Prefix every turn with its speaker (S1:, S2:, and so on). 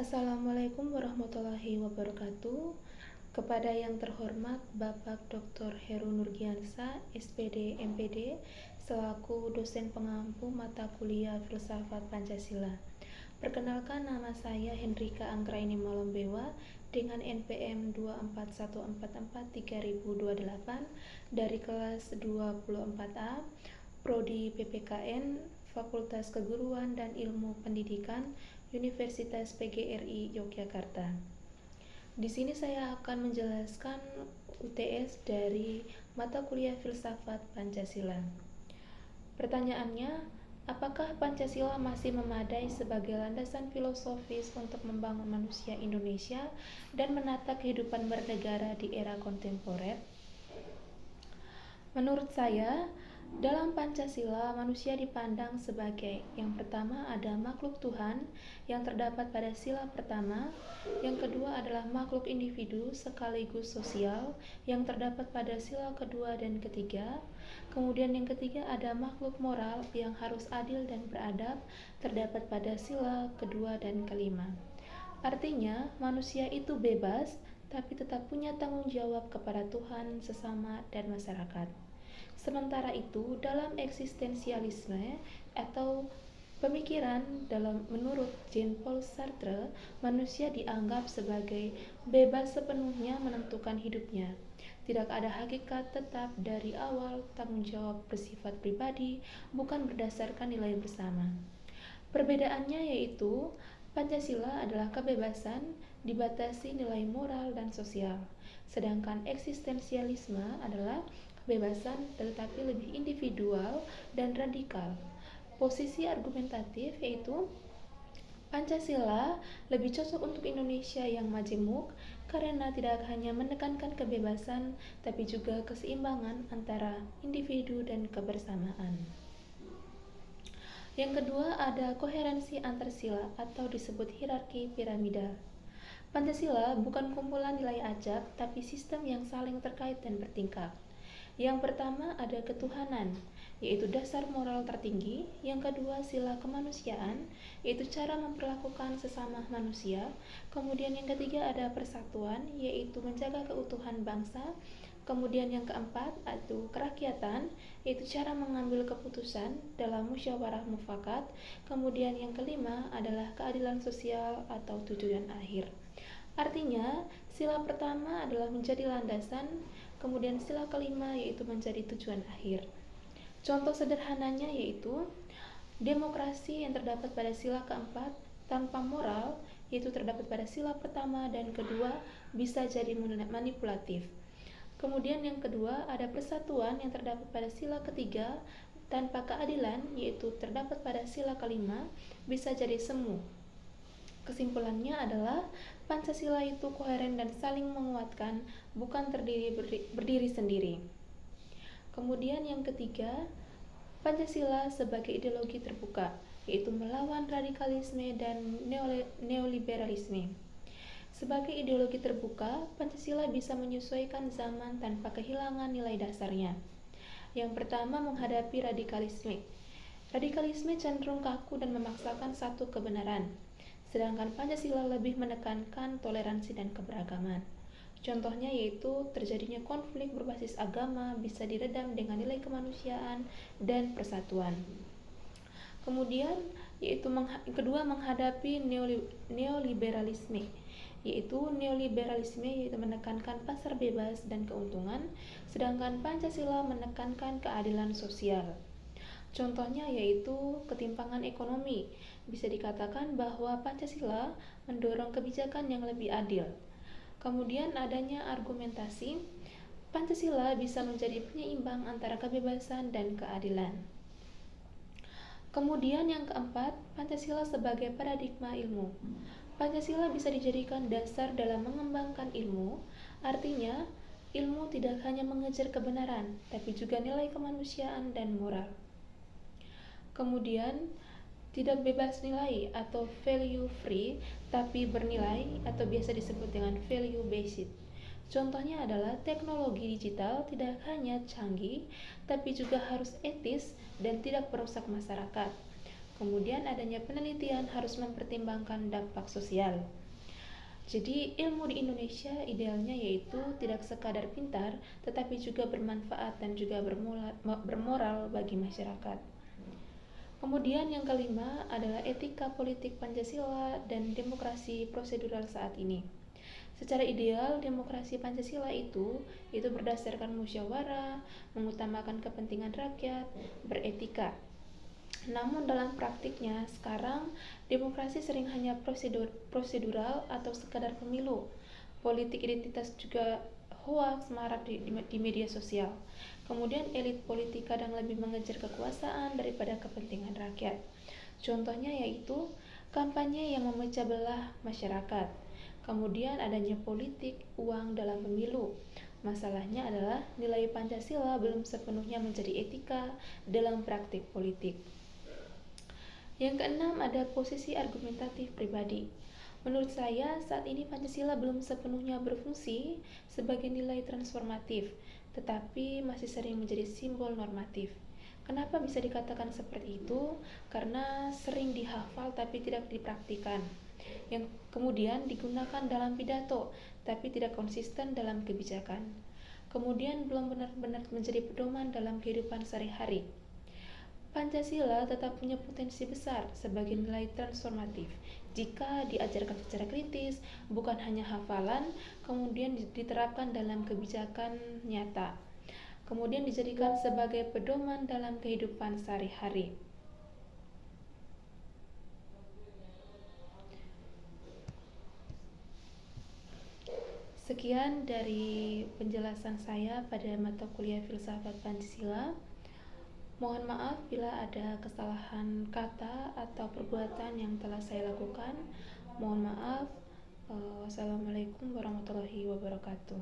S1: Assalamualaikum warahmatullahi wabarakatuh. Kepada yang terhormat Bapak Dr. Heru Nurgiansa, SPD MPD, selaku dosen pengampu mata kuliah Filsafat Pancasila. Perkenalkan, nama saya Hendrika Anggraini Malombewa dengan NPM 241443028 dari kelas 24A, Prodi PPKN, Fakultas Keguruan dan Ilmu Pendidikan, Universitas PGRI Yogyakarta. Di sini saya akan menjelaskan UTS dari mata kuliah Filsafat Pancasila. Pertanyaannya, apakah Pancasila masih memadai sebagai landasan filosofis untuk membangun manusia Indonesia dan menata kehidupan bernegara di era kontemporer? Menurut saya, dalam Pancasila, manusia dipandang sebagai yang pertama ada makhluk Tuhan yang terdapat pada sila pertama, yang kedua adalah makhluk individu sekaligus sosial yang terdapat pada sila kedua dan ketiga, kemudian yang ketiga ada makhluk moral yang harus adil dan beradab terdapat pada sila kedua dan kelima. Artinya, manusia itu bebas tapi tetap punya tanggung jawab kepada Tuhan, sesama, dan masyarakat. Sementara itu, dalam eksistensialisme atau pemikiran menurut Jean-Paul Sartre, manusia dianggap sebagai bebas sepenuhnya menentukan hidupnya. Tidak ada hakikat tetap dari awal, tanggung jawab bersifat pribadi, bukan berdasarkan nilai bersama. Perbedaannya yaitu, Pancasila adalah kebebasan dibatasi nilai moral dan sosial, sedangkan eksistensialisme adalah kebebasan tetapi lebih individual dan radikal. Posisi argumentatif yaitu Pancasila lebih cocok untuk Indonesia yang majemuk karena tidak hanya menekankan kebebasan tapi juga keseimbangan antara individu dan kebersamaan. Yang kedua ada koherensi antar sila atau disebut hierarki piramidal. Pancasila bukan kumpulan nilai acak tapi sistem yang saling terkait dan bertingkat. Yang pertama ada ketuhanan, yaitu dasar moral tertinggi. Yang kedua sila kemanusiaan, yaitu cara memperlakukan sesama manusia. Kemudian yang ketiga ada persatuan, yaitu menjaga keutuhan bangsa. Kemudian yang keempat itu kerakyatan, yaitu cara mengambil keputusan dalam musyawarah mufakat. Kemudian yang kelima adalah keadilan sosial atau tujuan akhir. Artinya, sila pertama adalah menjadi landasan, kemudian sila kelima yaitu menjadi tujuan akhir. Contoh sederhananya yaitu demokrasi yang terdapat pada sila keempat tanpa moral, yaitu terdapat pada sila pertama dan kedua, bisa jadi manipulatif. Kemudian yang kedua ada persatuan yang terdapat pada sila ketiga tanpa keadilan, yaitu terdapat pada sila kelima, bisa jadi semu. Kesimpulannya adalah Pancasila itu koheren dan saling menguatkan, bukan berdiri sendiri. Kemudian yang ketiga, Pancasila sebagai ideologi terbuka, yaitu melawan radikalisme dan neoliberalisme. Sebagai ideologi terbuka, Pancasila bisa menyesuaikan zaman tanpa kehilangan nilai dasarnya. Yang pertama menghadapi radikalisme. Radikalisme cenderung kaku dan memaksakan satu kebenaran, sedangkan Pancasila lebih menekankan toleransi dan keberagaman. Contohnya yaitu terjadinya konflik berbasis agama bisa diredam dengan nilai kemanusiaan dan persatuan. Kemudian yaitu kedua menghadapi neoliberalisme, yaitu menekankan pasar bebas dan keuntungan, sedangkan Pancasila menekankan keadilan sosial. Contohnya yaitu ketimpangan ekonomi. Bisa dikatakan bahwa Pancasila mendorong kebijakan yang lebih adil. Kemudian adanya argumentasi, Pancasila bisa menjadi penyeimbang antara kebebasan dan keadilan. Kemudian yang keempat, Pancasila sebagai paradigma ilmu. Pancasila bisa dijadikan dasar dalam mengembangkan ilmu, artinya ilmu tidak hanya mengejar kebenaran, tapi juga nilai kemanusiaan dan moral. Kemudian, tidak bebas nilai atau value free, tapi bernilai atau biasa disebut dengan value based. Contohnya adalah teknologi digital tidak hanya canggih, tapi juga harus etis dan tidak merusak masyarakat. Kemudian adanya penelitian harus mempertimbangkan dampak sosial. Jadi ilmu di Indonesia idealnya yaitu tidak sekadar pintar, tetapi juga bermanfaat dan juga bermoral bagi masyarakat. Kemudian yang kelima adalah etika politik Pancasila dan demokrasi prosedural saat ini. Secara ideal, demokrasi Pancasila itu berdasarkan musyawarah, mengutamakan kepentingan rakyat, beretika. Namun dalam praktiknya, sekarang demokrasi sering hanya prosedural atau sekadar pemilu. Politik identitas juga hoax marak di media sosial. Kemudian elit politik kadang lebih mengejar kekuasaan daripada kepentingan rakyat. Contohnya yaitu kampanye yang memecah belah masyarakat. Kemudian adanya politik uang dalam pemilu. Masalahnya adalah nilai Pancasila belum sepenuhnya menjadi etika dalam praktik politik. Yang keenam ada posisi argumentatif pribadi. Menurut saya, saat ini Pancasila belum sepenuhnya berfungsi sebagai nilai transformatif, tetapi masih sering menjadi simbol normatif. Kenapa bisa dikatakan seperti itu? Karena sering dihafal tapi tidak dipraktikkan. Yang kemudian digunakan dalam pidato, tapi tidak konsisten dalam kebijakan. Kemudian belum benar-benar menjadi pedoman dalam kehidupan sehari-hari. Pancasila tetap punya potensi besar sebagai nilai transformatif jika diajarkan secara kritis, bukan hanya hafalan, kemudian diterapkan dalam kebijakan nyata, kemudian dijadikan sebagai pedoman dalam kehidupan sehari-hari. Sekian dari penjelasan saya pada mata kuliah Filsafat Pancasila. Mohon maaf bila ada kesalahan kata atau perbuatan yang telah saya lakukan. Mohon maaf. Wassalamualaikum warahmatullahi wabarakatuh.